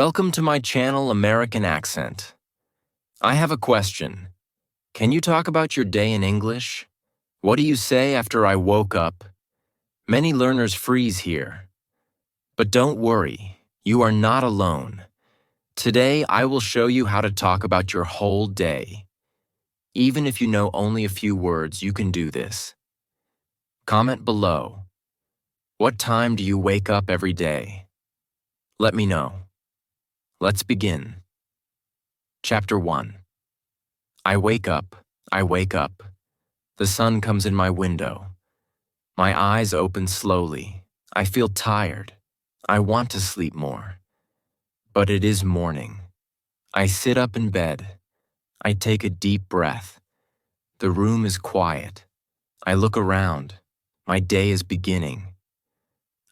Welcome to my channel, American Accent. I have a question. Can you talk about your day in English? What do you say after I woke up? Many learners freeze here. But don't worry, you are not alone. Today, I will show you how to talk about your whole day. Even if you know only a few words, you can do this. Comment below. What time do you wake up every day? Let me know. Let's begin. Chapter 1. I wake up. The sun comes in my window. My eyes open slowly. I feel tired. I want to sleep more. But it is morning. I sit up in bed. I take a deep breath. The room is quiet. I look around. My day is beginning.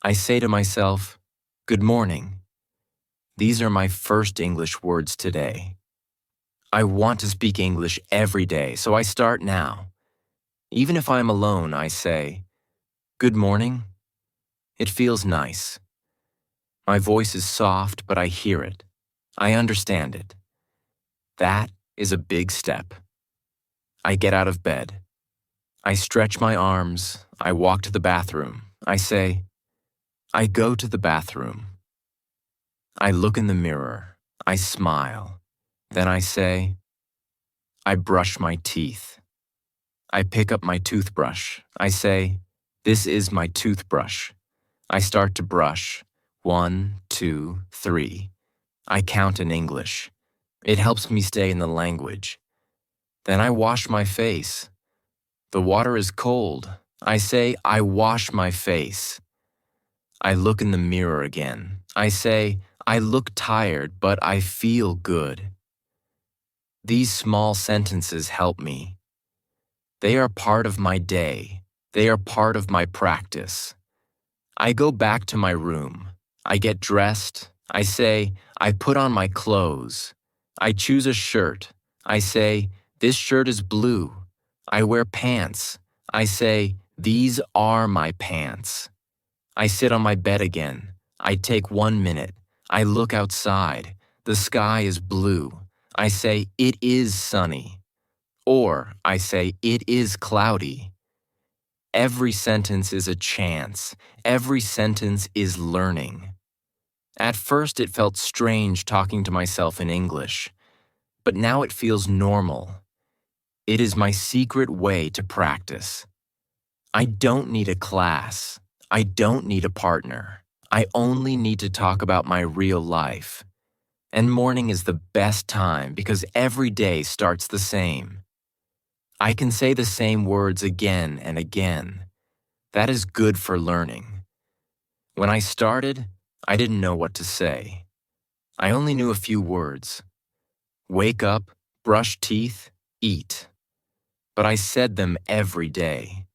I say to myself, "Good morning." These are my first English words today. I want to speak English every day, so I start now. Even if I'm alone, I say, "Good morning." It feels nice. My voice is soft, but I hear it. I understand it. That is a big step. I get out of bed. I stretch my arms. I walk to the bathroom. I say, "I go to the bathroom." I look in the mirror. I smile. Then I say, "I brush my teeth." I pick up my toothbrush. I say, "This is my toothbrush." I start to brush. 1, 2, 3. I count in English. It helps me stay in the language. Then I wash my face. The water is cold. I say, "I wash my face." I look in the mirror again. I say, "I look tired, but I feel good." These small sentences help me. They are part of my day. They are part of my practice. I go back to my room. I get dressed. I say, "I put on my clothes." I choose a shirt. I say, "This shirt is blue." I wear pants. I say, "These are my pants." I sit on my bed again. I take 1 minute. I look outside. The sky is blue. I say, "It is sunny." Or I say, "It is cloudy." Every sentence is a chance. Every sentence is learning. At first, it felt strange talking to myself in English, but now it feels normal. It is my secret way to practice. I don't need a class. I don't need a partner. I only need to talk about my real life. And morning is the best time because every day starts the same. I can say the same words again and again. That is good for learning. When I started, I didn't know what to say. I only knew a few words. Wake up, brush teeth, eat. But I said them every day.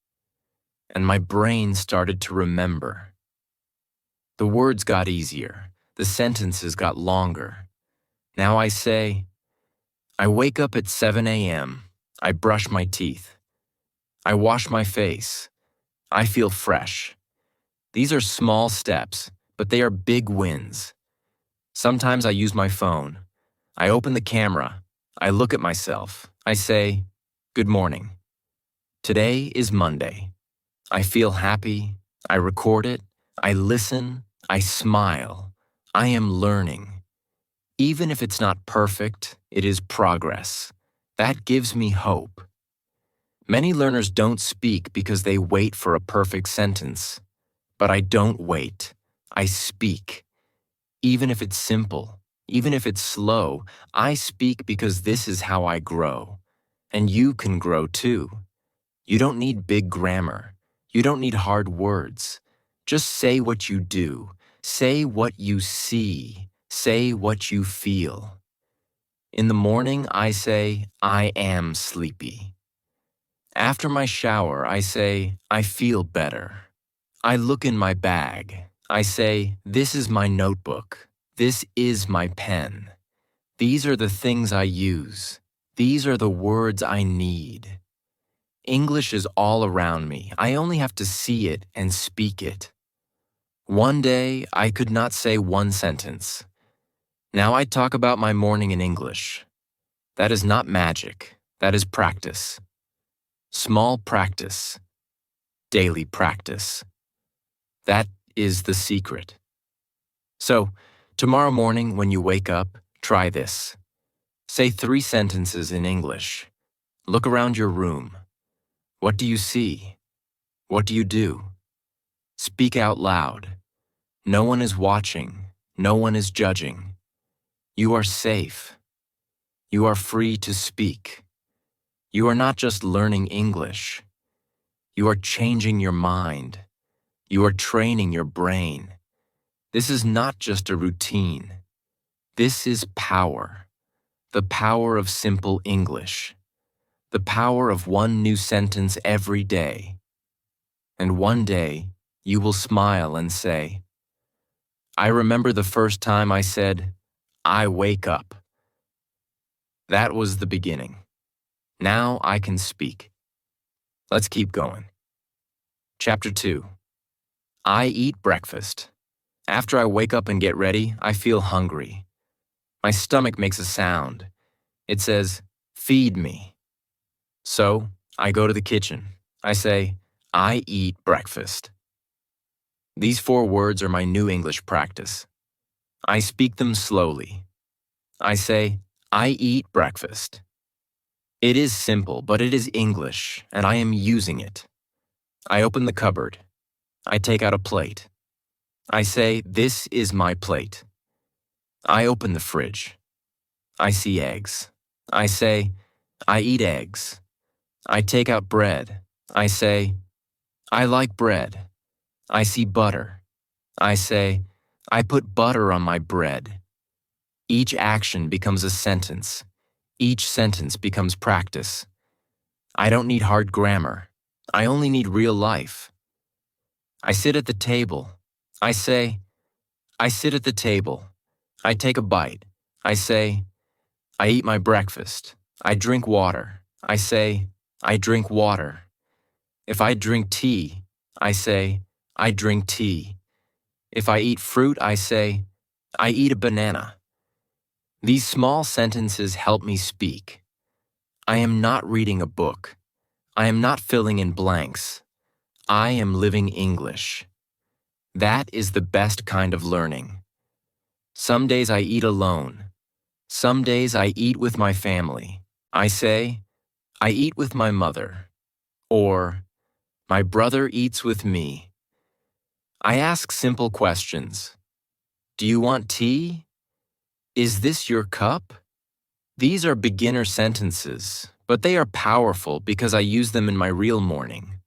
And my brain started to remember. The words got easier. The sentences got longer. Now I say, I wake up at 7 a.m. I brush my teeth. I wash my face. I feel fresh. These are small steps, but they are big wins. Sometimes I use my phone. I open the camera. I look at myself. I say, "Good morning." Today is Monday. I feel happy. I record it. I listen. I smile. I am learning. Even if it's not perfect, it is progress. That gives me hope. Many learners don't speak because they wait for a perfect sentence. But I don't wait. I speak. Even if it's simple, even if it's slow, I speak because this is how I grow. And you can grow too. You don't need big grammar. You don't need hard words. Just say what you do. Say what you see. Say what you feel. In the morning, I say, "I am sleepy." After my shower, I say, "I feel better." I look in my bag. I say, "This is my notebook. This is my pen. These are the things I use. These are the words I need." English is all around me. I only have to see it and speak it. One day, I could not say one sentence. Now I talk about my morning in English. That is not magic. That is practice. Small practice. Daily practice. That is the secret. So, tomorrow morning when you wake up, try this. Say 3 sentences in English. Look around your room. What do you see? What do you do? Speak out loud. No one is watching. No one is judging. You are safe. You are free to speak. You are not just learning English. You are changing your mind. You are training your brain. This is not just a routine. This is power. The power of simple English. The power of one new sentence every day. And one day, you will smile and say, I remember the first time I said, I wake up. That was the beginning. Now I can speak. Let's keep going. Chapter 2. I eat breakfast. After I wake up and get ready, I feel hungry. My stomach makes a sound. It says, feed me. So, I go to the kitchen. I say, I eat breakfast. These 4 words are my new English practice. I speak them slowly. I say, I eat breakfast. It is simple, but it is English, and I am using it. I open the cupboard. I take out a plate. I say, this is my plate. I open the fridge. I see eggs. I say, I eat eggs. I take out bread. I say, I like bread. I see butter. I say, I put butter on my bread. Each action becomes a sentence. Each sentence becomes practice. I don't need hard grammar. I only need real life. I sit at the table. I say, I sit at the table. I take a bite. I say, I eat my breakfast. I drink water. I say, I drink water. If I drink tea, I say, I drink tea. If I eat fruit, I say, I eat a banana. These small sentences help me speak. I am not reading a book. I am not filling in blanks. I am living English. That is the best kind of learning. Some days I eat alone. Some days I eat with my family. I say, I eat with my mother. Or, my brother eats with me. I ask simple questions. Do you want tea? Is this your cup? These are beginner sentences, but they are powerful because I use them in my real morning.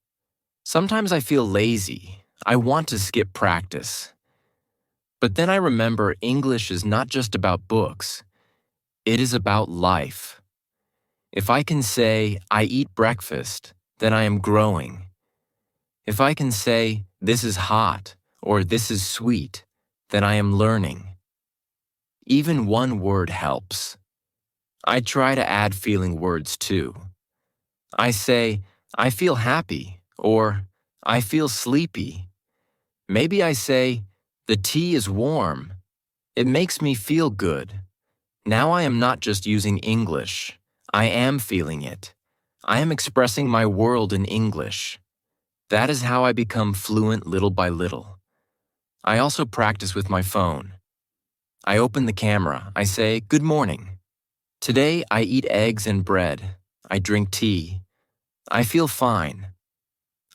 Sometimes I feel lazy. I want to skip practice. But then I remember English is not just about books. It is about life. If I can say, I eat breakfast, then I am growing. If I can say, this is hot, or this is sweet, then I am learning. Even one word helps. I try to add feeling words too. I say, I feel happy, or I feel sleepy. Maybe I say, the tea is warm. It makes me feel good. Now I am not just using English. I am feeling it. I am expressing my world in English. That is how I become fluent little by little. I also practice with my phone. I open the camera. I say, good morning. Today I eat eggs and bread. I drink tea. I feel fine.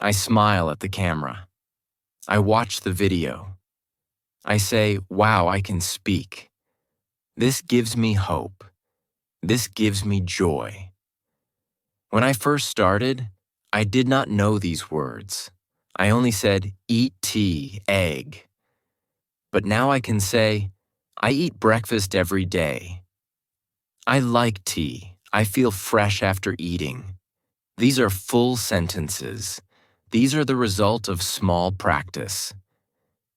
I smile at the camera. I watch the video. I say, wow, I can speak. This gives me hope. This gives me joy. When I first started, I did not know these words. I only said, eat tea, egg. But now I can say, I eat breakfast every day. I like tea. I feel fresh after eating. These are full sentences. These are the result of small practice.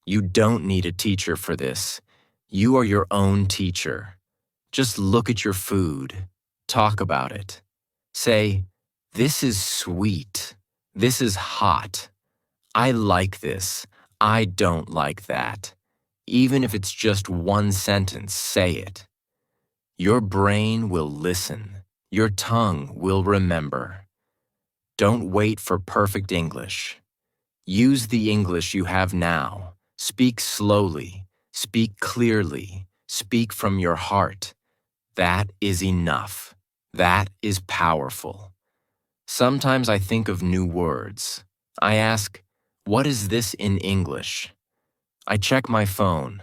You don't need a teacher for this. You are your own teacher. Just look at your food. Talk about it. Say, this is sweet. This is hot. I like this. I don't like that. Even if it's just one sentence, say it. Your brain will listen. Your tongue will remember. Don't wait for perfect English. Use the English you have now. Speak slowly. Speak clearly. Speak from your heart. That is enough. That is powerful. Sometimes I think of new words. I ask, what is this in English? I check my phone.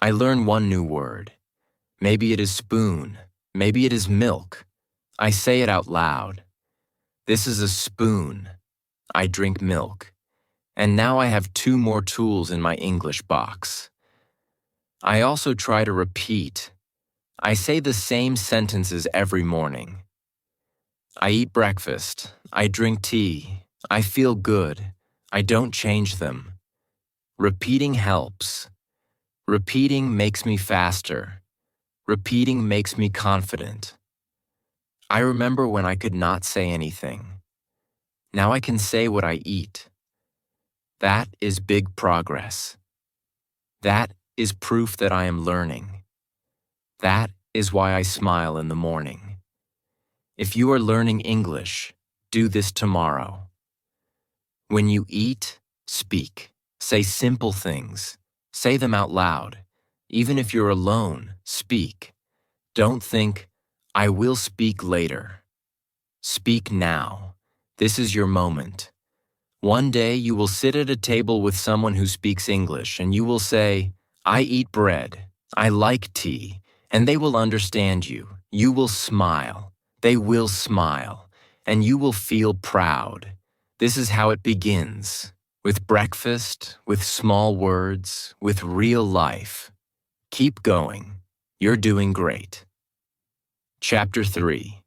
I learn one new word. Maybe it is spoon. Maybe it is milk. I say it out loud. This is a spoon. I drink milk. And now I have 2 more tools in my English box. I also try to repeat. I say the same sentences every morning. I eat breakfast. I drink tea. I feel good. I don't change them. Repeating helps. Repeating makes me faster. Repeating makes me confident. I remember when I could not say anything. Now I can say what I eat. That is big progress. That is proof that I am learning. That is why I smile in the morning. If you are learning English, do this tomorrow. When you eat, speak. Say simple things. Say them out loud. Even if you're alone, speak. Don't think, I will speak later. Speak now. This is your moment. One day you will sit at a table with someone who speaks English and you will say, I eat bread. I like tea. And they will understand you. You will smile. They will smile. And you will feel proud. This is how it begins. With breakfast, with small words, with real life. Keep going. You're doing great. Chapter 3.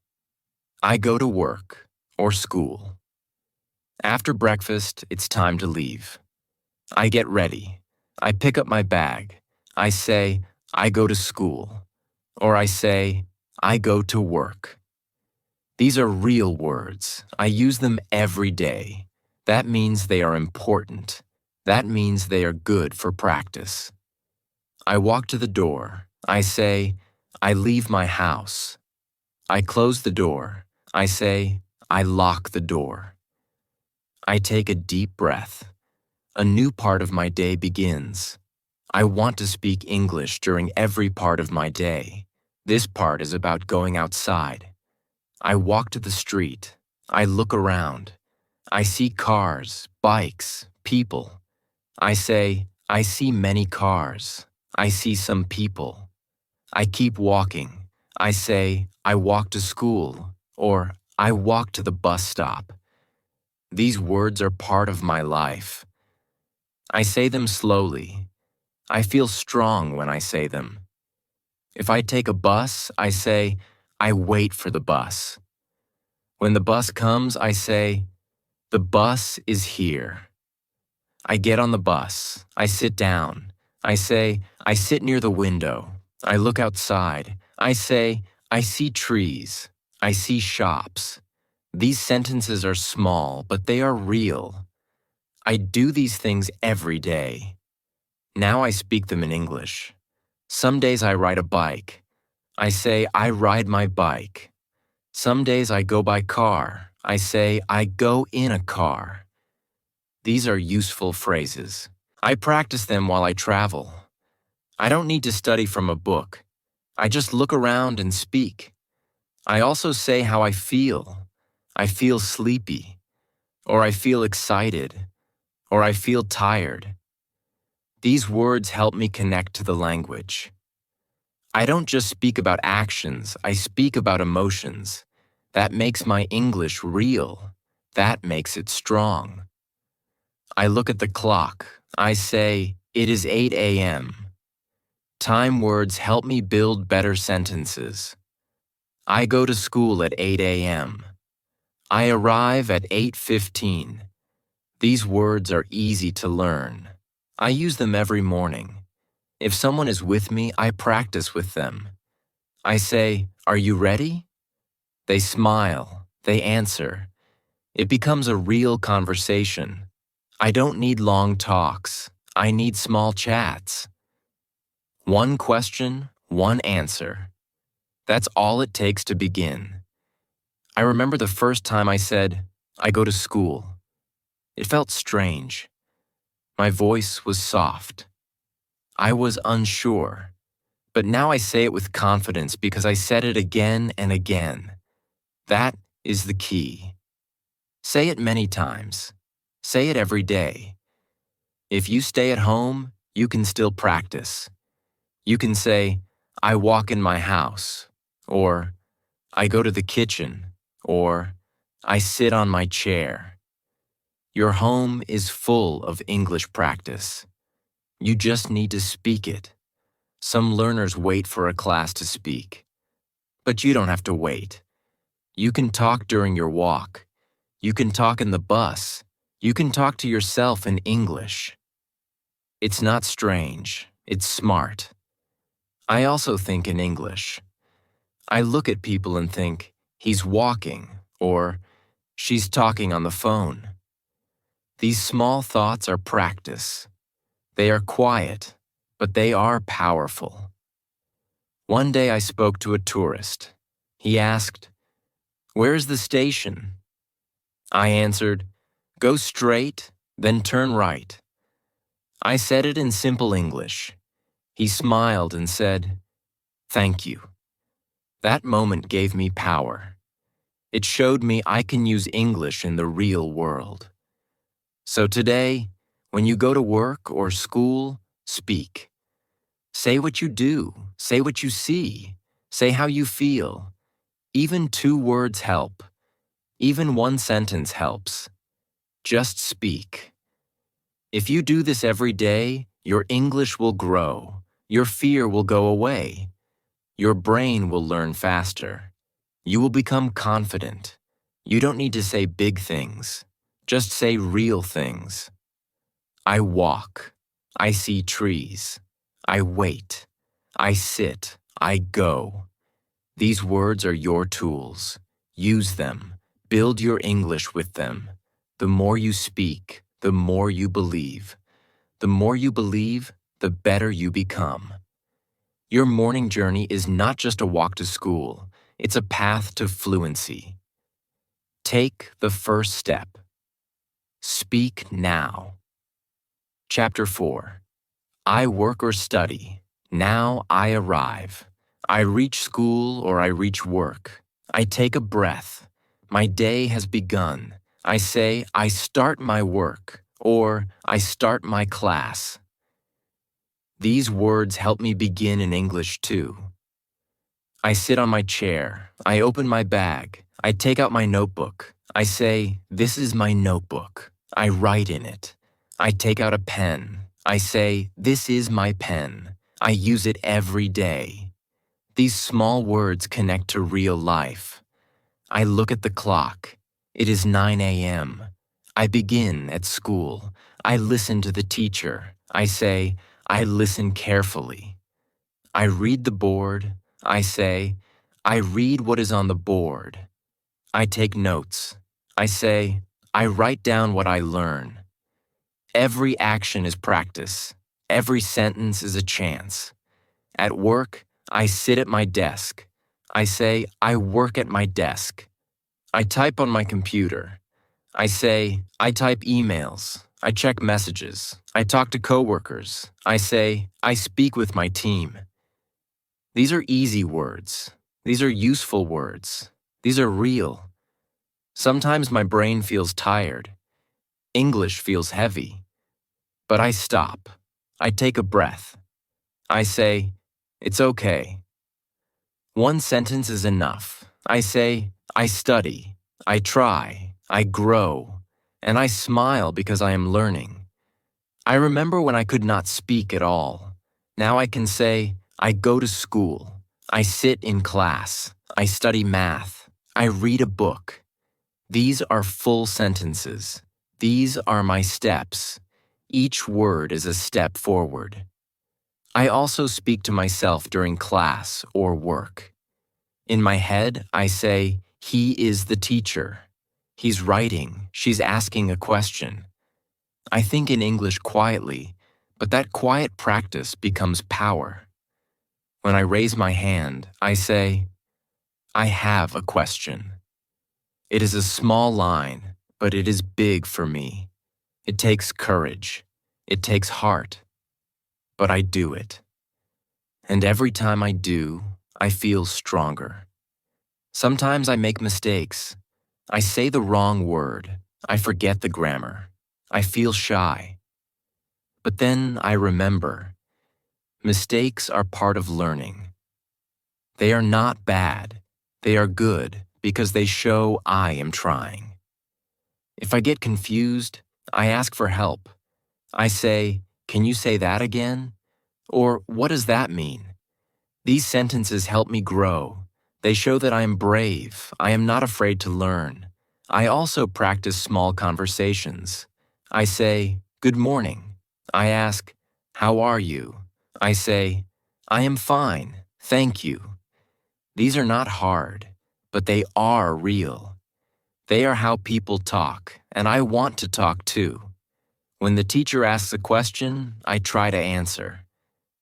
I go to work or school. After breakfast, it's time to leave. I get ready. I pick up my bag. I say, I go to school. Or I say, I go to work. These are real words. I use them every day. That means they are important. That means they are good for practice. I walk to the door. I say, I leave my house. I close the door. I say, I lock the door. I take a deep breath. A new part of my day begins. I want to speak English during every part of my day. This part is about going outside. I walk to the street. I look around. I see cars, bikes, people. I say, I see many cars. I see some people. I keep walking. I say, I walk to school, or I walk to the bus stop. These words are part of my life. I say them slowly. I feel strong when I say them. If I take a bus, I say, I wait for the bus. When the bus comes, I say, the bus is here. I get on the bus. I sit down. I say, I sit near the window. I look outside. I say, I see trees. I see shops. These sentences are small, but they are real. I do these things every day. Now I speak them in English. Some days I ride a bike. I say, I ride my bike. Some days I go by car. I say, I go in a car. These are useful phrases. I practice them while I travel. I don't need to study from a book. I just look around and speak. I also say how I feel. I feel sleepy, or I feel excited, or I feel tired. These words help me connect to the language. I don't just speak about actions, I speak about emotions. That makes my English real. That makes it strong. I look at the clock. I say, it is 8 a.m. Time words help me build better sentences. I go to school at 8 a.m. I arrive at 8:15. These words are easy to learn. I use them every morning. If someone is with me, I practice with them. I say, are you ready? They smile. They answer. It becomes a real conversation. I don't need long talks. I need small chats. One question, one answer. That's all it takes to begin. I remember the first time I said, I go to school. It felt strange. My voice was soft. I was unsure. But now I say it with confidence because I said it again and again. That is the key. Say it many times. Say it every day. If you stay at home, you can still practice. You can say, I walk in my house, or I go to the kitchen, or I sit on my chair. Your home is full of English practice. You just need to speak it. Some learners wait for a class to speak. But you don't have to wait. You can talk during your walk. You can talk in the bus. You can talk to yourself in English. It's not strange. It's smart. I also think in English. I look at people and think, he's walking, or she's talking on the phone. These small thoughts are practice. They are quiet, but they are powerful. One day I spoke to a tourist. He asked, "Where's the station?" I answered, "Go straight, then turn right." I said it in simple English. He smiled and said, "Thank you." That moment gave me power. It showed me I can use English in the real world. So today, when you go to work or school, speak. Say what you do. Say what you see. Say how you feel. Even 2 words help. Even 1 sentence helps. Just speak. If you do this every day, your English will grow. Your fear will go away. Your brain will learn faster. You will become confident. You don't need to say big things. Just say real things. I walk. I see trees. I wait. I sit. I go. These words are your tools. Use them. Build your English with them. The more you speak, the more you believe. The more you believe, the better you become. Your morning journey is not just a walk to school. It's a path to fluency. Take the first step. Speak now. Chapter 4. I work or study. Now I arrive. I reach school or I reach work. I take a breath. My day has begun. I say, I start my work, or I start my class. These words help me begin in English too. I sit on my chair. I open my bag. I take out my notebook. I say, this is my notebook. I write in it. I take out a pen. I say, this is my pen. I use it every day. These small words connect to real life. I look at the clock. It is 9 a.m. I begin at school. I listen to the teacher. I say, I listen carefully. I read the board. I say, I read what is on the board. I take notes. I say, I write down what I learn. Every action is practice. Every sentence is a chance. At work, I sit at my desk. I say, I work at my desk. I type on my computer. I say, I type emails. I check messages. I talk to coworkers. I say, I speak with my team. These are easy words. These are useful words. These are real. Sometimes my brain feels tired. English feels heavy. But I stop. I take a breath. I say, it's okay. 1 sentence is enough. I say, I study. I try. I grow. And I smile because I am learning. I remember when I could not speak at all. Now I can say, I go to school. I sit in class. I study math. I read a book. These are full sentences. These are my steps. Each word is a step forward. I also speak to myself during class or work. In my head, I say, he is the teacher. He's writing. She's asking a question. I think in English quietly, but that quiet practice becomes power. When I raise my hand, I say, I have a question. It is a small line, but it is big for me. It takes courage. It takes heart. But I do it. And every time I do, I feel stronger. Sometimes I make mistakes. I say the wrong word. I forget the grammar. I feel shy. But then I remember, mistakes are part of learning. They are not bad. They are good because they show I am trying. If I get confused, I ask for help. I say, "Can you say that again?" Or, "What does that mean?" These sentences help me grow. They show that I am brave. I am not afraid to learn. I also practice small conversations. I say, "Good morning." I ask, "How are you?" I say, "I am fine, thank you." These are not hard, but they are real. They are how people talk, and I want to talk too. When the teacher asks a question, I try to answer.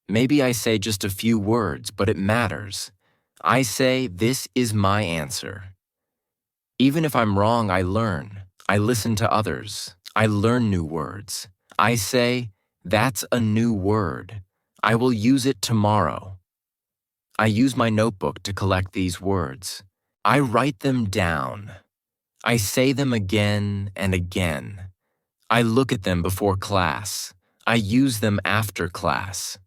Maybe I say just a few words, but it matters. I say, "This is my answer." Even if I'm wrong, I learn. I listen to others. I learn new words. I say, "That's a new word. I will use it tomorrow." I use my notebook to collect these words. I write them down. I say them again and again. I look at them before class. I use them after class.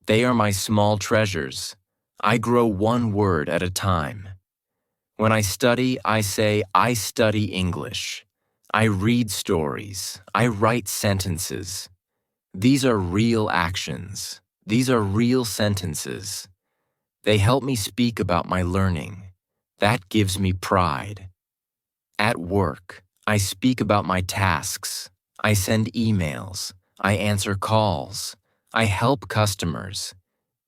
They are my small treasures. I grow one word at a time. When I study, I say, "I study English." I read stories. I write sentences. These are real actions. These are real sentences. They help me speak about my learning. That gives me pride. At work, I speak about my tasks. I send emails. I answer calls. I help customers.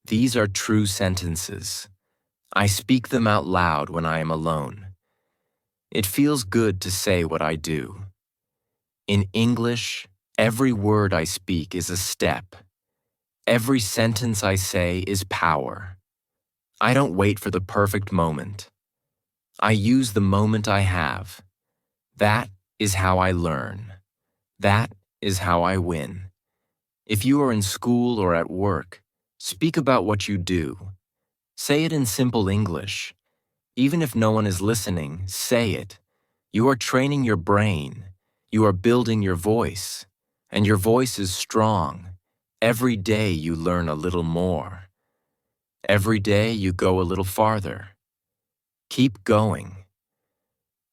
These are true sentences. I speak them out loud when I am alone. It feels good to say what I do. In English, every word I speak is a step. Every sentence I say is power. I don't wait for the perfect moment. I use the moment I have. That is how I learn. That is how I win. If you are in school or at work, speak about what you do. Say it in simple English. Even if no one is listening, say it. You are training your brain. You are building your voice. And your voice is strong. Every day you learn a little more. Every day you go a little farther. Keep going.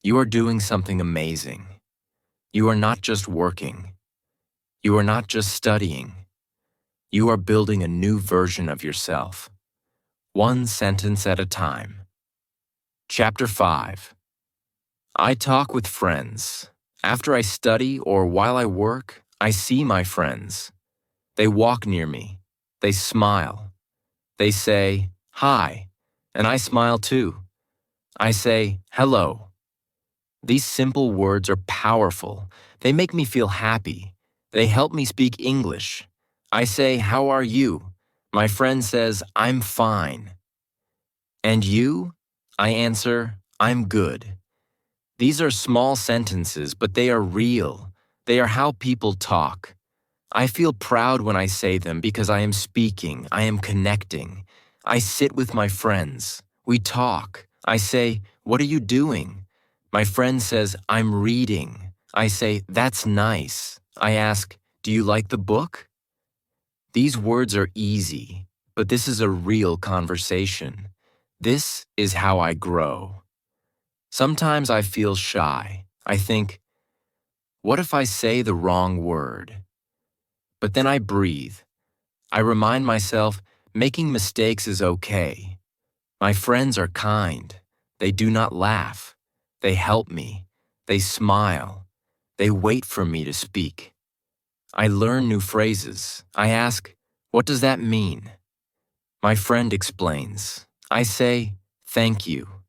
You are doing something amazing. You are not just working. You are not just studying. You are building a new version of yourself. One sentence at a time. Chapter 5. I talk with friends. After I study or while I work, I see my friends. They walk near me. They smile. They say, "Hi," and I smile too. I say, "Hello." These simple words are powerful. They make me feel happy. They help me speak English. I say, "How are you?" My friend says, "I'm fine." "And you?" I answer, "I'm good." These are small sentences, but they are real. They are how people talk. I feel proud when I say them because I am speaking, I am connecting. I sit with my friends. We talk. I say, "What are you doing?" My friend says, "I'm reading." I say, "That's nice." I ask, "Do you like the book?" These words are easy, but this is a real conversation. This is how I grow. Sometimes I feel shy. I think, what if I say the wrong word? But then I breathe. I remind myself making mistakes is okay. My friends are kind. They do not laugh. They help me. They smile. They wait for me to speak. I learn new phrases. I ask, "What does that mean?" My friend explains. I say, "Thank you."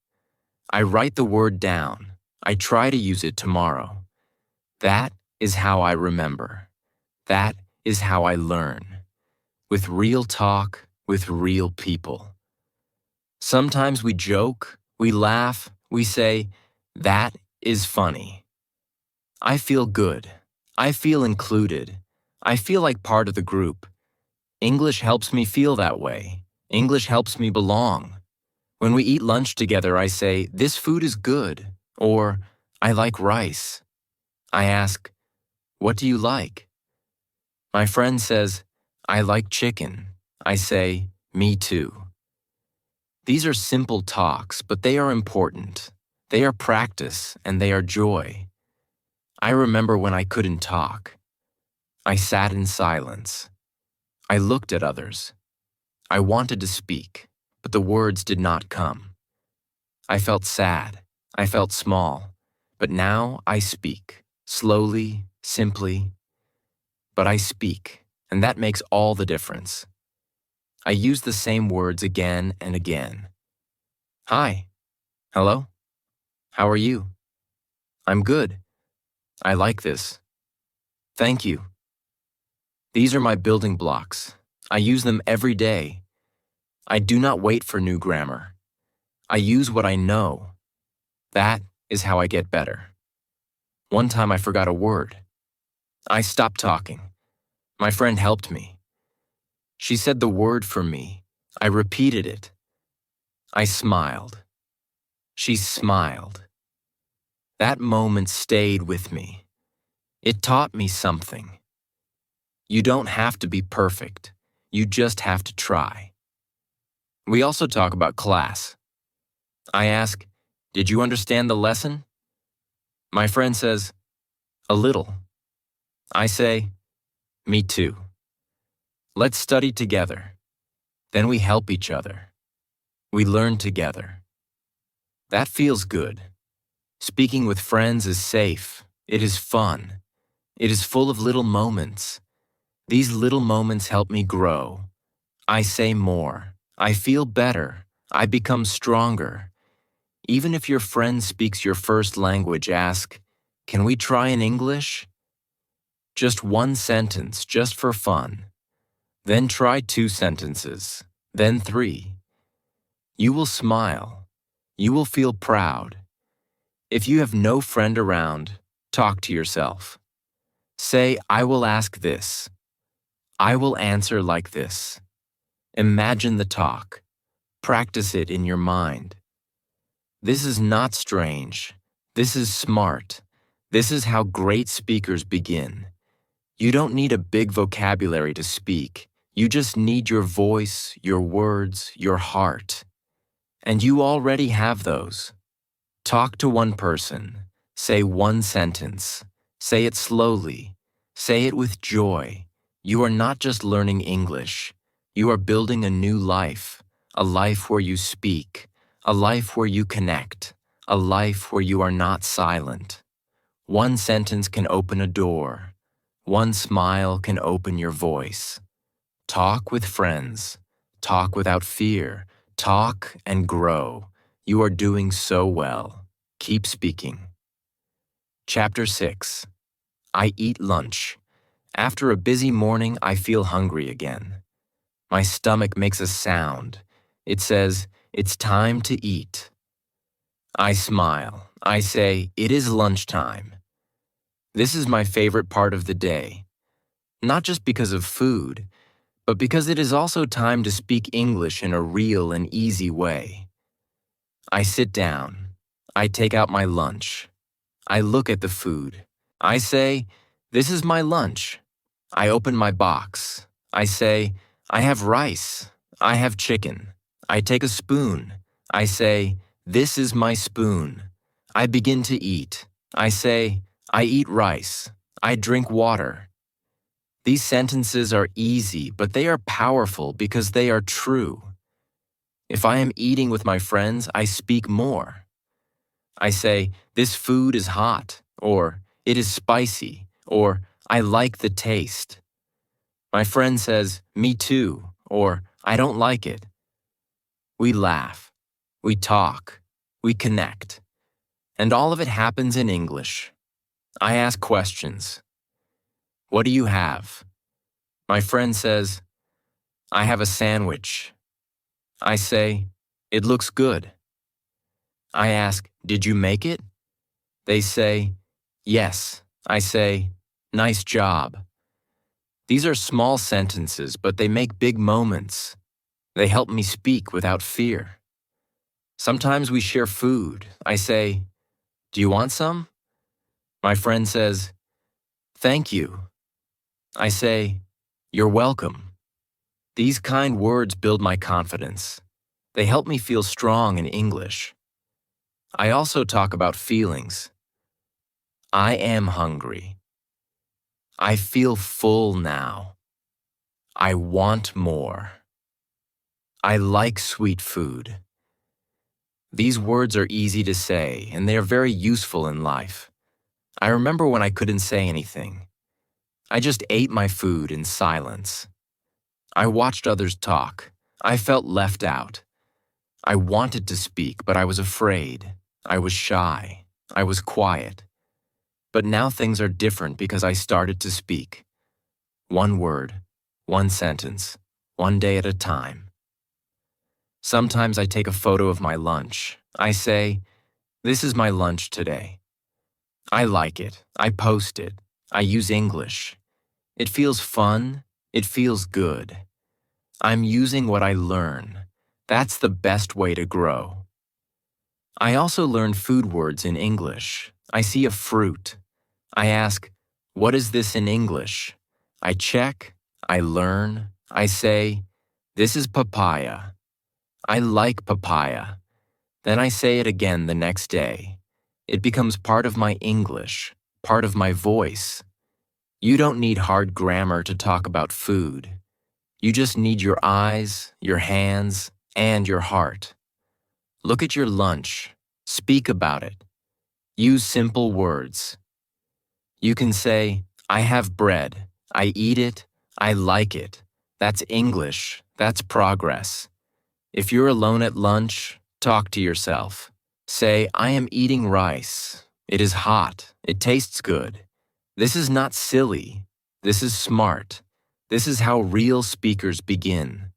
I write the word down. I try to use it tomorrow. That is how I remember. That is how I learn. With real talk, with real people. Sometimes we joke, we laugh, we say, "That is funny." I feel good. I feel included. I feel like part of the group. English helps me feel that way. English helps me belong. When we eat lunch together, I say, "This food is good," or "I like rice." I ask, "What do you like?" My friend says, "I like chicken." I say, "Me too." These are simple talks, but they are important. They are practice, and they are joy. I remember when I couldn't talk. I sat in silence. I looked at others. I wanted to speak, but the words did not come. I felt sad. I felt small. But now I speak, slowly, simply. But I speak, and that makes all the difference. I use the same words again and again. Hi. Hello. How are you? I'm good. I like this. Thank you. These are my building blocks. I use them every day. I do not wait for new grammar. I use what I know. That is how I get better. One time I forgot a word. I stopped talking. My friend helped me. She said the word for me. I repeated it. I smiled. She smiled. That moment stayed with me. It taught me something. You don't have to be perfect. You just have to try. We also talk about class. I ask, "Did you understand the lesson?" My friend says, "A little." I say, "Me too." Let's study together. Then we help each other. We learn together. That feels good. Speaking with friends is safe. It is fun. It is full of little moments. These little moments help me grow. I say more. I feel better. I become stronger. Even if your friend speaks your first language, ask, "Can we try in English?" Just one sentence, just for fun. Then try 2 sentences, then 3. You will smile. You will feel proud. If you have no friend around, talk to yourself. Say, "I will ask this." "I will answer like this." Imagine the talk. Practice it in your mind. This is not strange. This is smart. This is how great speakers begin. You don't need a big vocabulary to speak. You just need your voice, your words, your heart. And you already have those. Talk to one person. Say one sentence. Say it slowly. Say it with joy. You are not just learning English. You are building a new life, a life where you speak, a life where you connect, a life where you are not silent. One sentence can open a door. One smile can open your voice. Talk with friends. Talk without fear. Talk and grow. You are doing so well. Keep speaking. Chapter 6. I eat lunch. After a busy morning, I feel hungry again. My stomach makes a sound. It says, "It's time to eat." I smile. I say, "It is lunchtime." This is my favorite part of the day. Not just because of food, but because it is also time to speak English in a real and easy way. I sit down. I take out my lunch. I look at the food. I say, "This is my lunch." I open my box. I say, "I have rice. I have chicken." I take a spoon. I say, "This is my spoon." I begin to eat. I say, "I eat rice. I drink water." These sentences are easy, but they are powerful because they are true. If I am eating with my friends, I speak more. I say, "This food is hot," or "It is spicy," or "I like the taste." My friend says, "Me too," or "I don't like it." We laugh. We talk. We connect. And all of it happens in English. I ask questions. "What do you have?" My friend says, I have a sandwich. I say, it looks good. I ask, did you make it? They say, yes. I say, nice job. These are small sentences, but they make big moments. They help me speak without fear. Sometimes we share food. I say, do you want some? My friend says, thank you. I say, you're welcome. These kind words build my confidence. They help me feel strong in English. I also talk about feelings. I am hungry. I feel full now. I want more. I like sweet food. These words are easy to say, and they are very useful in life. I remember when I couldn't say anything. I just ate my food in silence. I watched others talk. I felt left out. I wanted to speak, but I was afraid. I was shy. I was quiet. But now things are different because I started to speak. One word, one sentence, one day at a time. Sometimes I take a photo of my lunch. I say, this is my lunch today. I like it. I post it. I use English. It feels fun. It feels good. I'm using what I learn. That's the best way to grow. I also learn food words in English. I see a fruit. I ask, what is this in English? I check. I learn. I say, this is papaya. I like papaya. Then I say it again the next day. It becomes part of my English, part of my voice. You don't need hard grammar to talk about food. You just need your eyes, your hands, and your heart. Look at your lunch. Speak about it. Use simple words. You can say, I have bread. I eat it. I like it. That's English. That's progress. If you're alone at lunch, talk to yourself. Say, I am eating rice. It is hot. It tastes good. This is not silly. This is smart. This is how real speakers begin.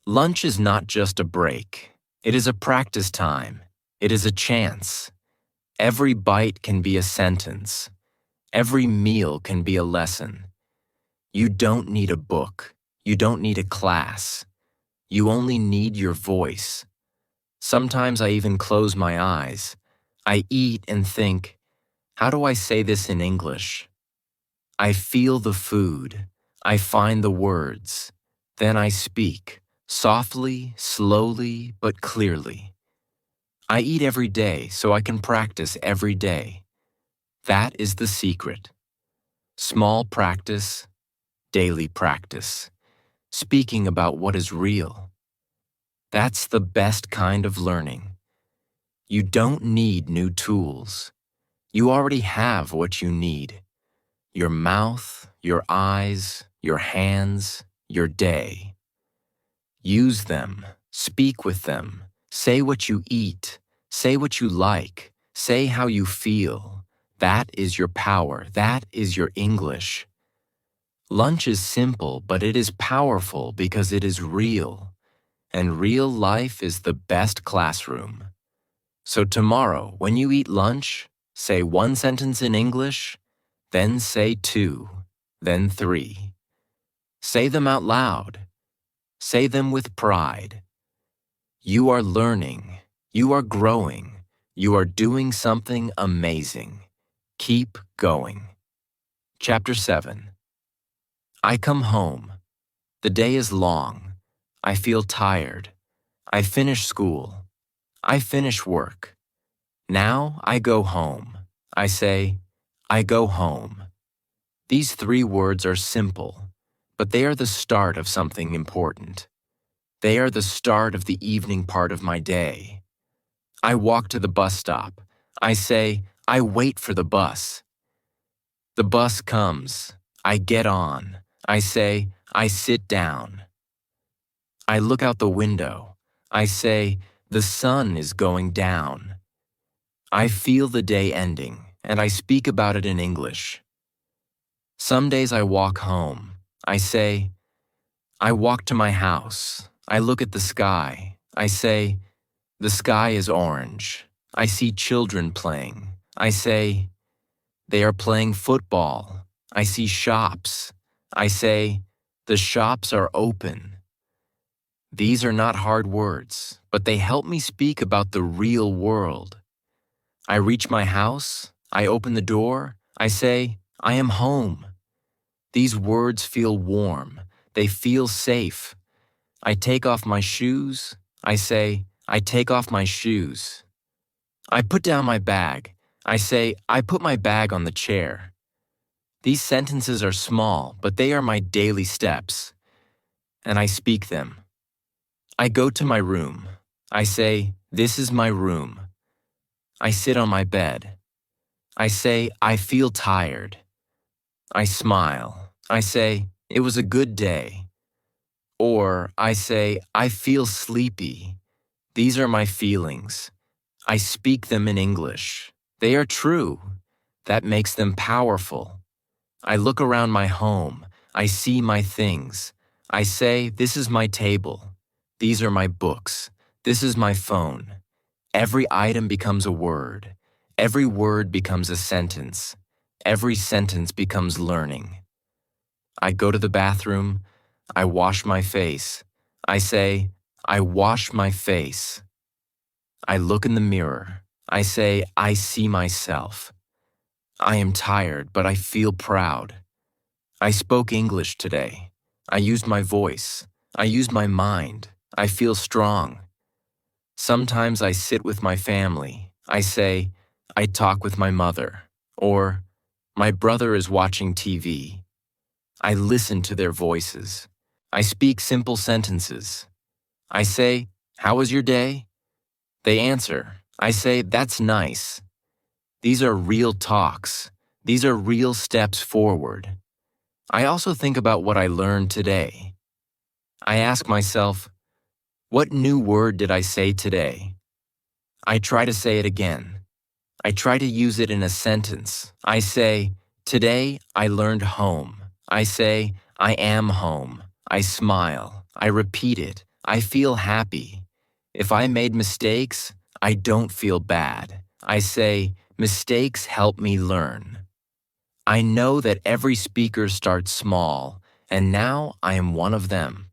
Lunch is not just a break. It is a practice time. It is a chance. Every bite can be a sentence. Every meal can be a lesson. You don't need a book. You don't need a class. You only need your voice. Sometimes I even close my eyes. I eat and think, how do I say this in English? I feel the food. I find the words. Then I speak, softly, slowly, but clearly. I eat every day so I can practice every day. That is the secret. Small practice, daily practice. Speaking about what is real. That's the best kind of learning. You don't need new tools. You already have what you need. Your mouth, your eyes, your hands, your day. Use them. Speak with them. Say what you eat. Say what you like. Say how you feel. That is your power. That is your English. Lunch is simple, but it is powerful because it is real. And real life is the best classroom. So tomorrow, when you eat lunch, say one sentence in English, then say two, then three. Say them out loud. Say them with pride. You are learning. You are growing. You are doing something amazing. Keep going. Chapter 7. I come home. The day is long. I feel tired. I finish school. I finish work. Now I go home. I say, I go home. These 3 words are simple, but they are the start of something important. They are the start of the evening part of my day. I walk to the bus stop. I say, I wait for the bus. The bus comes. I get on. I say, I sit down. I look out the window. I say, the sun is going down. I feel the day ending, and I speak about it in English. Some days I walk home. I say, I walk to my house. I look at the sky. I say, the sky is orange. I see children playing. I say, they are playing football. I see shops. I say, the shops are open. These are not hard words, but they help me speak about the real world. I reach my house. I open the door. I say, I am home. These words feel warm. They feel safe. I take off my shoes. I say, I take off my shoes. I put down my bag. I say, I put my bag on the chair. These sentences are small, but they are my daily steps, and I speak them. I go to my room. I say, this is my room. I sit on my bed. I say, I feel tired. I smile. I say, it was a good day. Or I say, I feel sleepy. These are my feelings. I speak them in English. They are true. That makes them powerful. I look around my home. I see my things. I say, this is my table. These are my books. This is my phone. Every item becomes a word. Every word becomes a sentence. Every sentence becomes learning. I go to the bathroom. I wash my face. I say, I wash my face. I look in the mirror. I say, I see myself. I am tired, but I feel proud. I spoke English today. I used my voice. I used my mind. I feel strong. Sometimes I sit with my family. I say, I talk with my mother. Or, my brother is watching TV. I listen to their voices. I speak simple sentences. I say, how was your day? They answer. I say, that's nice. These are real talks. These are real steps forward. I also think about what I learned today. I ask myself, what new word did I say today? I try to say it again. I try to use it in a sentence. I say, today I learned home. I say, I am home. I smile. I repeat it. I feel happy. If I made mistakes, I don't feel bad. I say, mistakes help me learn. I know that every speaker starts small, and now I am one of them.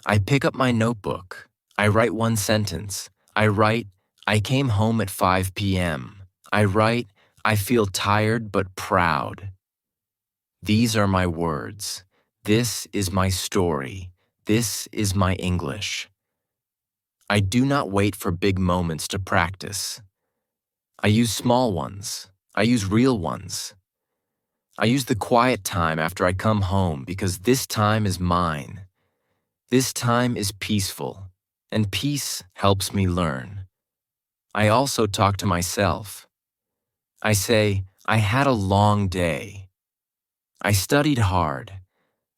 I pick up my notebook. I write one sentence. I write, I came home at 5 p.m. I write, I feel tired but proud. These are my words. This is my story. This is my English. I do not wait for big moments to practice. I use small ones. I use real ones. I use the quiet time after I come home because this time is mine. This time is peaceful, and peace helps me learn. I also talk to myself. I say, I had a long day. I studied hard.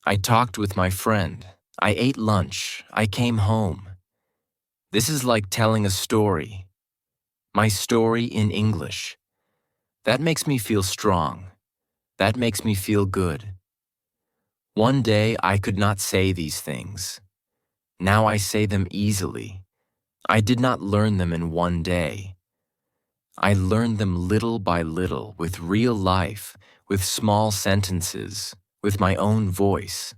I talked with my friend. I ate lunch. I came home. This is like telling a story. My story in English. That makes me feel strong. That makes me feel good. One day I could not say these things. Now I say them easily. I did not learn them in one day. I learned them little by little with real life, with small sentences, with my own voice.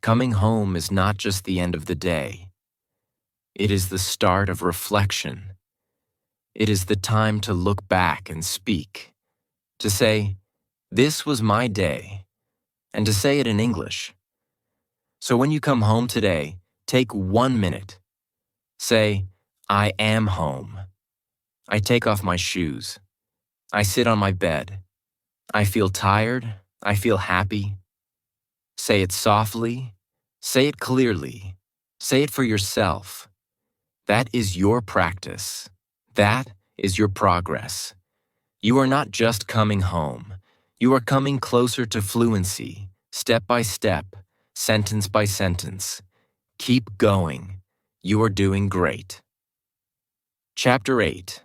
Coming home is not just the end of the day. It is the start of reflection. It is the time to look back and speak, to say, this was my day, and to say it in English. So when you come home today, take 1 minute. Say, I am home. I take off my shoes. I sit on my bed. I feel tired. I feel happy. Say it softly. Say it clearly. Say it for yourself. That is your practice. That is your progress. You are not just coming home. You are coming closer to fluency, step by step, sentence by sentence. Keep going. You are doing great. Chapter 8.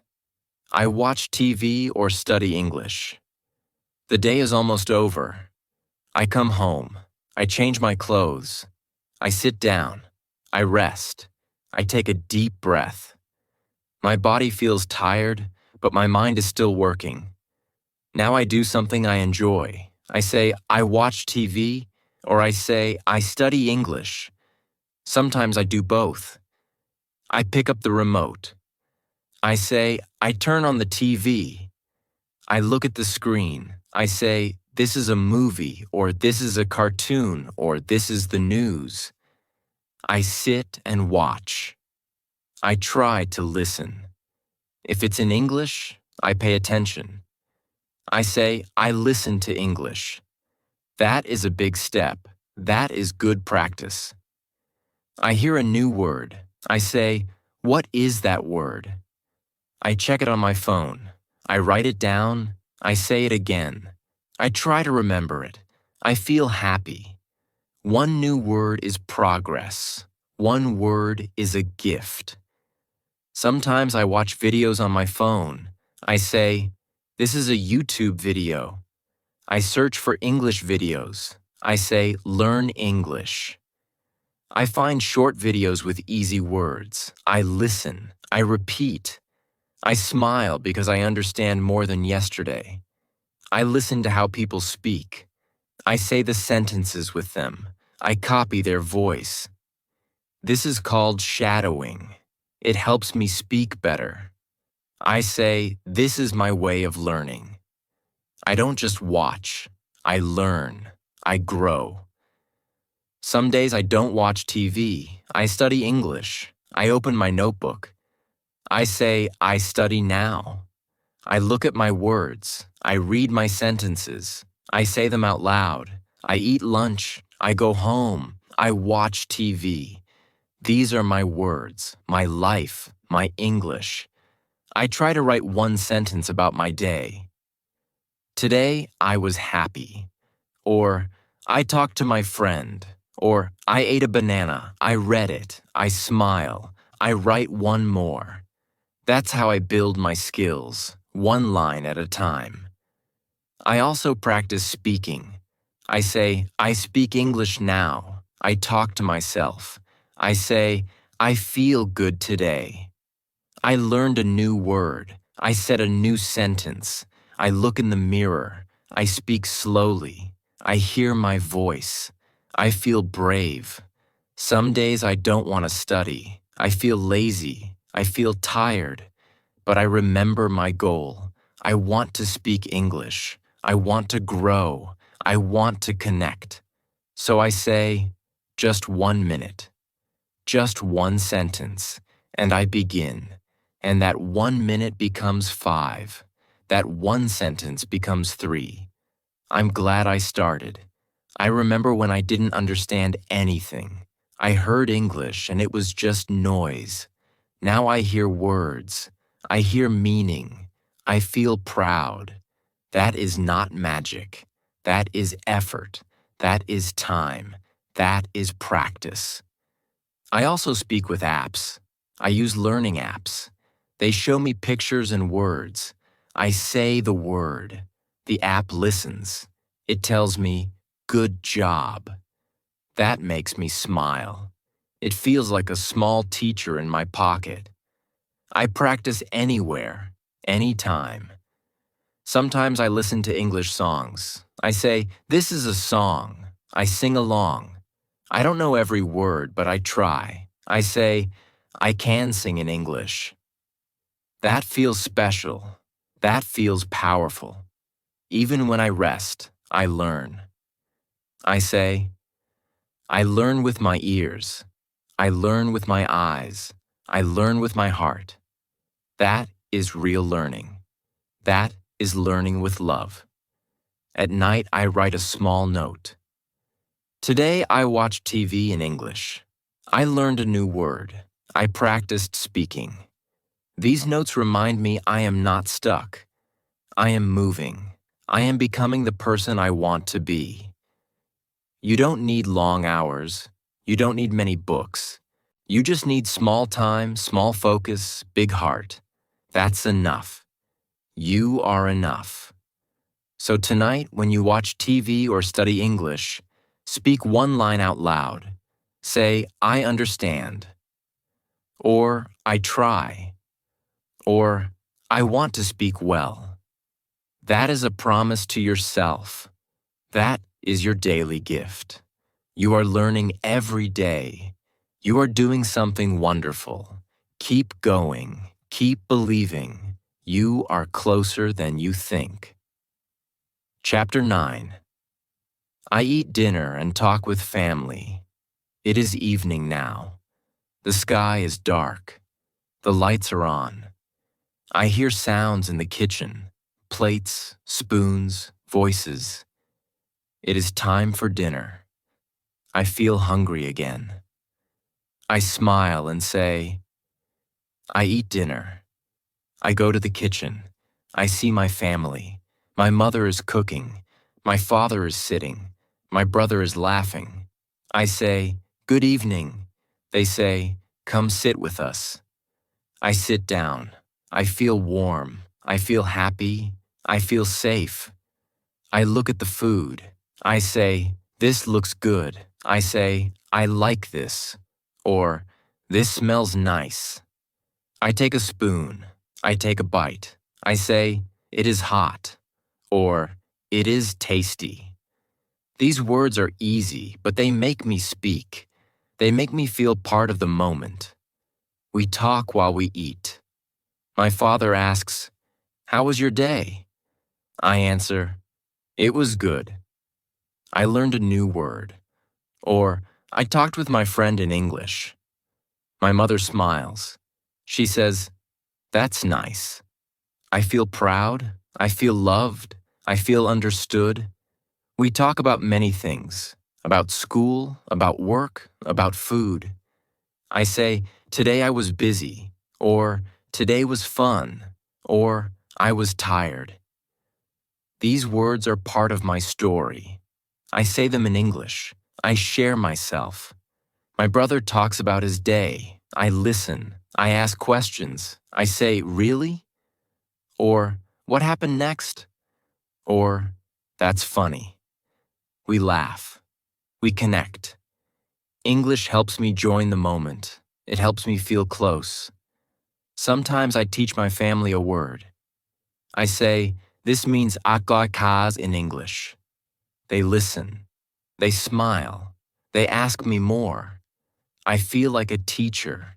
I watch TV or study English. The day is almost over. I come home. I change my clothes. I sit down. I rest. I take a deep breath. My body feels tired, but my mind is still working. Now I do something I enjoy. I say, I watch TV, or I say, I study English. Sometimes I do both. I pick up the remote. I say, I turn on the TV. I look at the screen. I say, this is a movie, or this is a cartoon, or this is the news. I sit and watch. I try to listen. If it's in English, I pay attention. I say, I listen to English. That is a big step. That is good practice. I hear a new word. I say, what is that word? I check it on my phone. I write it down. I say it again. I try to remember it. I feel happy. One new word is progress. One word is a gift. Sometimes I watch videos on my phone. I say, this is a YouTube video. I search for English videos. I say, learn English. I find short videos with easy words. I listen. I repeat. I smile because I understand more than yesterday. I listen to how people speak. I say the sentences with them. I copy their voice. This is called shadowing. It helps me speak better. I say, this is my way of learning. I don't just watch. I learn. I grow. Some days I don't watch TV. I study English. I open my notebook. I say, I study now. I look at my words. I read my sentences. I say them out loud. I eat lunch. I go home. I watch TV. These are my words, my life, my English. I try to write one sentence about my day. Today, I was happy. Or, I talked to my friend. Or, I ate a banana. I read it. I smile. I write one more. That's how I build my skills, one line at a time. I also practice speaking. I say, I speak English now. I talk to myself. I say, I feel good today. I learned a new word. I said a new sentence. I look in the mirror. I speak slowly. I hear my voice. I feel brave. Some days I don't want to study. I feel lazy. I feel tired. But I remember my goal. I want to speak English. I want to grow. I want to connect. So I say, just 1 minute. Just one sentence. And I begin. And that 1 minute becomes 5. That one sentence becomes 3. I'm glad I started. I remember when I didn't understand anything. I heard English and it was just noise. Now I hear words. I hear meaning. I feel proud. That is not magic. That is effort. That is time. That is practice. I also speak with apps. I use learning apps. They show me pictures and words. I say the word. The app listens. It tells me, good job. That makes me smile. It feels like a small teacher in my pocket. I practice anywhere, anytime. Sometimes I listen to English songs. I say, this is a song. I sing along. I don't know every word, but I try. I say, I can sing in English. That feels special. That feels powerful. Even when I rest, I learn. I say, I learn with my ears. I learn with my eyes. I learn with my heart. That is real learning. That is learning with love. At night, I write a small note. Today, I watched TV in English. I learned a new word. I practiced speaking. These notes remind me I am not stuck. I am moving. I am becoming the person I want to be. You don't need long hours. You don't need many books. You just need small time, small focus, big heart. That's enough. You are enough. So tonight, when you watch TV or study English, Speak one line out loud. Say, I understand. Or, I try. Or, I want to speak well. That is a promise to yourself. That is your daily gift. You are learning every day. You are doing something wonderful. Keep going. Keep believing. You are closer than you think. Chapter 9. I eat dinner and talk with family. It is evening now. The sky is dark. The lights are on. I hear sounds in the kitchen, plates, spoons, voices. It is time for dinner. I feel hungry again. I smile and say, I eat dinner. I go to the kitchen. I see my family. My mother is cooking. My father is sitting. My brother is laughing. I say, good evening. They say, come sit with us. I sit down. I feel warm. I feel happy. I feel safe. I look at the food. I say, this looks good. I say, I like this. Or, this smells nice. I take a spoon. I take a bite. I say, it is hot. Or, it is tasty. These words are easy, but they make me speak. They make me feel part of the moment. We talk while we eat. My father asks, how was your day? I answer, it was good. I learned a new word. Or, I talked with my friend in English. My mother smiles. She says, that's nice. I feel proud. I feel loved. I feel understood. We talk about many things, about school, about work, about food. I say, today I was busy, or today was fun, or I was tired. These words are part of my story. I say them in English. I share myself. My brother talks about his day. I listen. I ask questions. I say, really? Or, what happened next? Or, that's funny. We laugh. We connect. English helps me join the moment. It helps me feel close. Sometimes I teach my family a word. I say, this means akar in English. They listen. They smile. They ask me more. I feel like a teacher.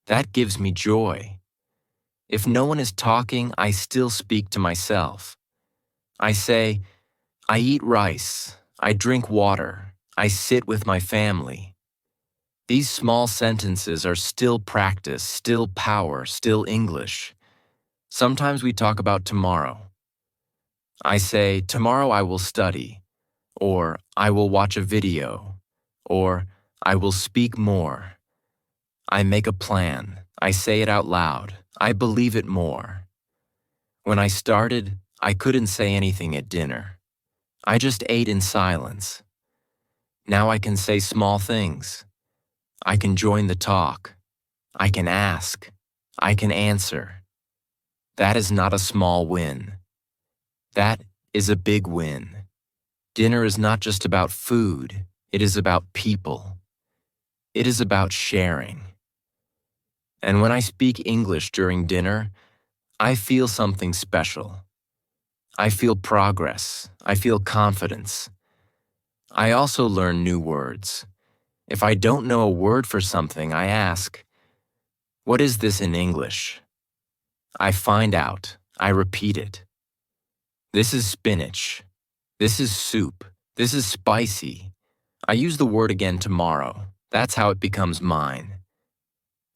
That gives me joy. If no one is talking, I still speak to myself. I say, I eat rice. I drink water. I sit with my family. These small sentences are still practice, still power, still English. Sometimes we talk about tomorrow. I say, tomorrow I will study, or I will watch a video, or I will speak more. I make a plan. I say it out loud. I believe it more. When I started, I couldn't say anything at dinner. I just ate in silence. Now I can say small things. I can join the talk. I can ask. I can answer. That is not a small win. That is a big win. Dinner is not just about food. It is about people. It is about sharing. And when I speak English during dinner, I feel something special. I feel progress. I feel confidence. I also learn new words. If I don't know a word for something, I ask, what is this in English? I find out. I repeat it. This is spinach. This is soup. This is spicy. I use the word again tomorrow. That's how it becomes mine.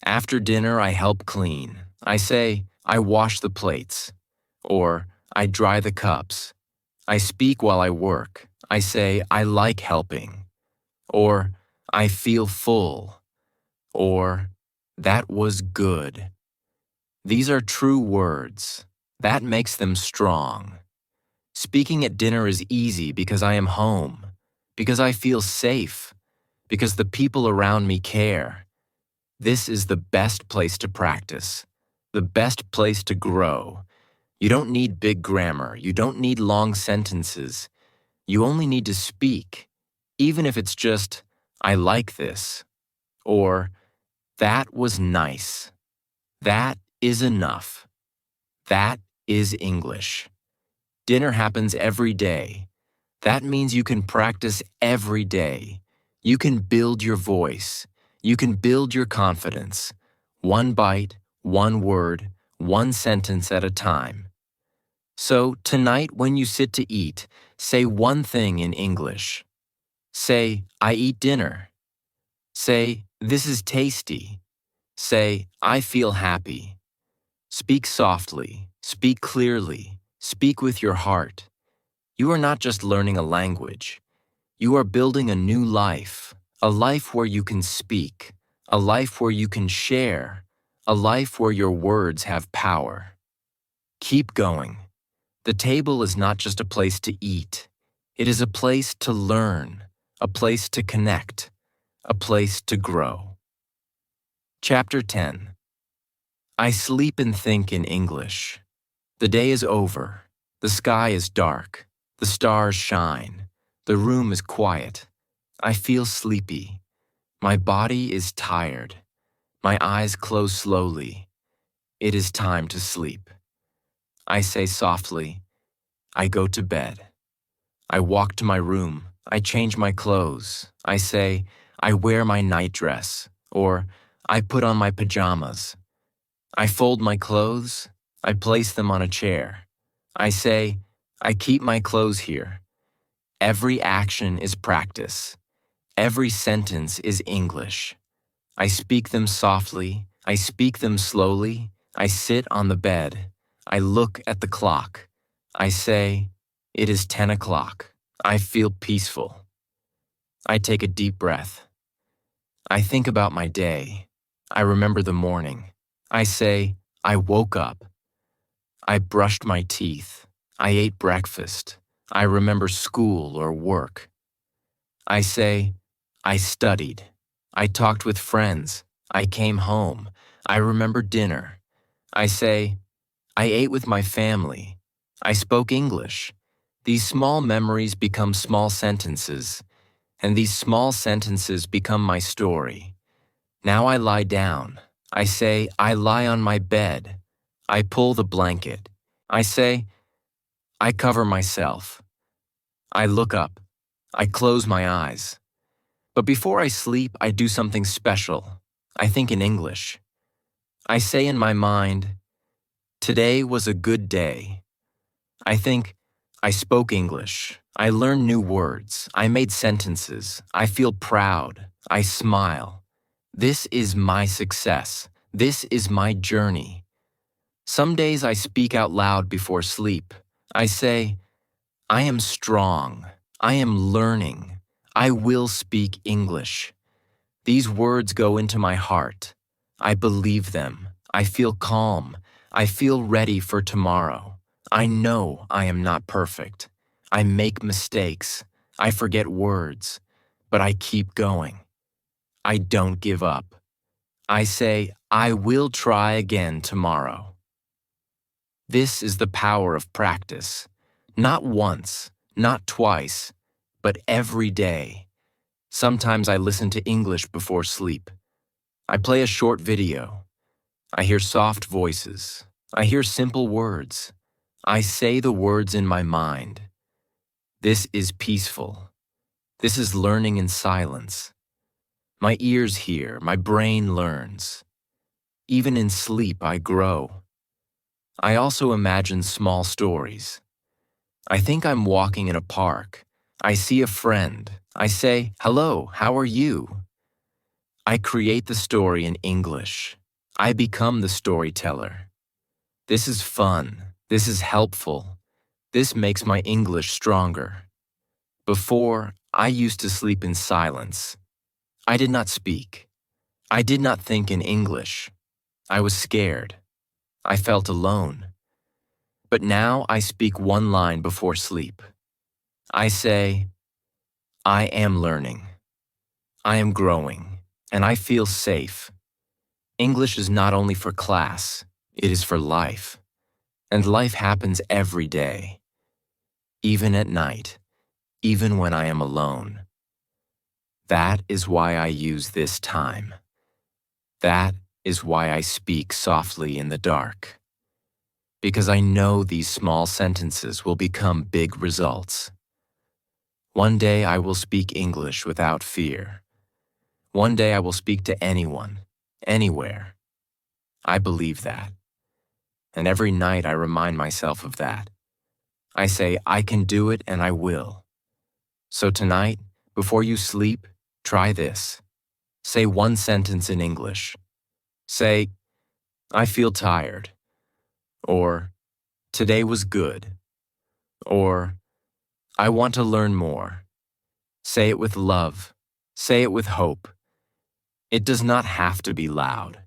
After dinner, I help clean. I say, I wash the plates. Or, I dry the cups. I speak while I work. I say, I like helping. Or, I feel full. Or, that was good. These are true words. That makes them strong. Speaking at dinner is easy because I am home, because I feel safe, because the people around me care. This is the best place to practice, the best place to grow. You don't need big grammar. You don't need long sentences. You only need to speak. even if it's just, I like this, or that was nice. That is enough. That is English. Dinner happens every day. That means you can practice every day. You can build your voice. You can build your confidence. One bite, one word, one sentence at a time. So tonight when you sit to eat, say one thing in English. Say, I eat dinner. Say, this is tasty. Say, I feel happy. Speak softly. Speak clearly. Speak with your heart. You are not just learning a language. You are building a new life, a life where you can speak, a life where you can share, a life where your words have power. Keep going. The table is not just a place to eat. It is a place to learn, a place to connect, a place to grow. Chapter 10. I sleep and think in English. The day is over. The sky is dark. The stars shine. The room is quiet. I feel sleepy. My body is tired. My eyes close slowly. It is time to sleep. I say softly, I go to bed. I walk to my room. I change my clothes. I say, I wear my nightdress, or I put on my pajamas. I fold my clothes. I place them on a chair. I say, I keep my clothes here. Every action is practice. Every sentence is English. I speak them softly. I speak them slowly. I sit on the bed. I look at the clock. I say, it is 10 o'clock. I feel peaceful. I take a deep breath. I think about my day. I remember the morning. I say, I woke up. I brushed my teeth. I ate breakfast. I remember school or work. I say, I studied. I talked with friends. I came home. I remember dinner. I say, I ate with my family. I spoke English. These small memories become small sentences, and these small sentences become my story. Now I lie down. I say, I lie on my bed. I pull the blanket. I say, I cover myself. I look up. I close my eyes. But before I sleep, I do something special. I think in English. I say in my mind, today was a good day. I think, I spoke English. I learned new words. I made sentences. I feel proud. I smile. This is my success. This is my journey. Some days I speak out loud before sleep. I say, I am strong. I am learning. I will speak English. These words go into my heart. I believe them. I feel calm. I feel ready for tomorrow. I know I am not perfect. I make mistakes. I forget words. But I keep going. I don't give up. I say, I will try again tomorrow. This is the power of practice. Not once, not twice, but every day. Sometimes I listen to English before sleep. I play a short video. I hear soft voices. I hear simple words. I say the words in my mind. This is peaceful. This is learning in silence. My ears hear, my brain learns. Even in sleep, I grow. I also imagine small stories. I think I'm walking in a park. I see a friend. I say, hello, how are you? I create the story in English. I become the storyteller. This is fun. This is helpful. This makes my English stronger. Before, I used to sleep in silence. I did not speak. I did not think in English. I was scared. I felt alone. But now I speak one line before sleep. I say, I am learning. I am growing, and I feel safe. English is not only for class, it is for life. And life happens every day. Even at night, even when I am alone. That is why I use this time. That is why I speak softly in the dark. Because I know these small sentences will become big results. One day I will speak English without fear. One day I will speak to anyone, anywhere. I believe that. And every night I remind myself of that. I say, I can do it and I will. So tonight, before you sleep, try this. Say one sentence in English. Say, I feel tired. Or, today was good. Or, I want to learn more. Say it with love. Say it with hope. It does not have to be loud.